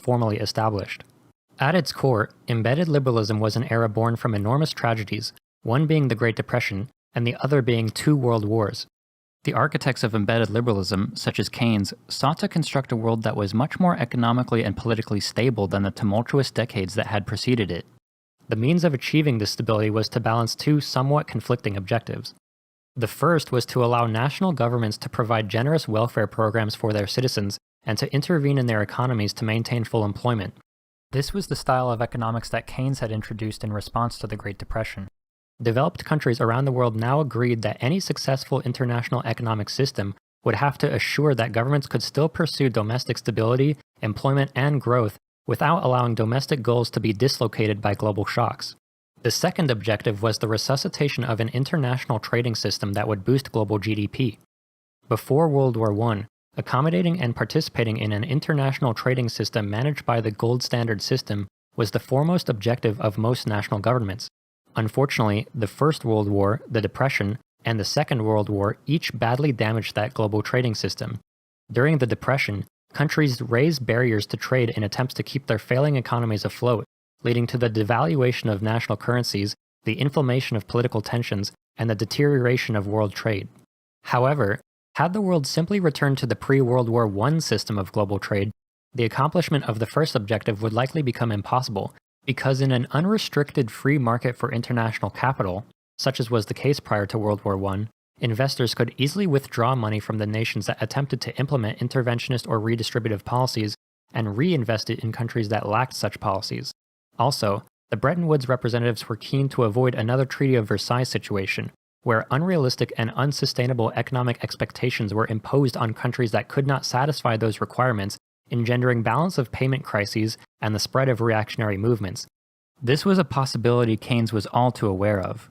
formally established. At its core, embedded liberalism was an era born from enormous tragedies, one being the Great Depression, and the other being 2 world wars. The architects of embedded liberalism, such as Keynes, sought to construct a world that was much more economically and politically stable than the tumultuous decades that had preceded it. The means of achieving this stability was to balance 2 somewhat conflicting objectives. The first was to allow national governments to provide generous welfare programs for their citizens and to intervene in their economies to maintain full employment. This was the style of economics that Keynes had introduced in response to the Great Depression. Developed countries around the world now agreed that any successful international economic system would have to assure that governments could still pursue domestic stability, employment, and growth without allowing domestic goals to be dislocated by global shocks. The second objective was the resuscitation of an international trading system that would boost global GDP. Before World War I, accommodating and participating in an international trading system managed by the gold standard system was the foremost objective of most national governments. Unfortunately, the First World War, the Depression, and the Second World War each badly damaged that global trading system. During the Depression, countries raised barriers to trade in attempts to keep their failing economies afloat, leading to the devaluation of national currencies, the inflammation of political tensions, and the deterioration of world trade. However, had the world simply returned to the pre-World War I system of global trade, the accomplishment of the first objective would likely become impossible, because in an unrestricted free market for international capital, such as was the case prior to World War I, investors could easily withdraw money from the nations that attempted to implement interventionist or redistributive policies and reinvest it in countries that lacked such policies. Also, the Bretton Woods representatives were keen to avoid another Treaty of Versailles situation, where unrealistic and unsustainable economic expectations were imposed on countries that could not satisfy those requirements, engendering balance of payment crises and the spread of reactionary movements. This was a possibility Keynes was all too aware of.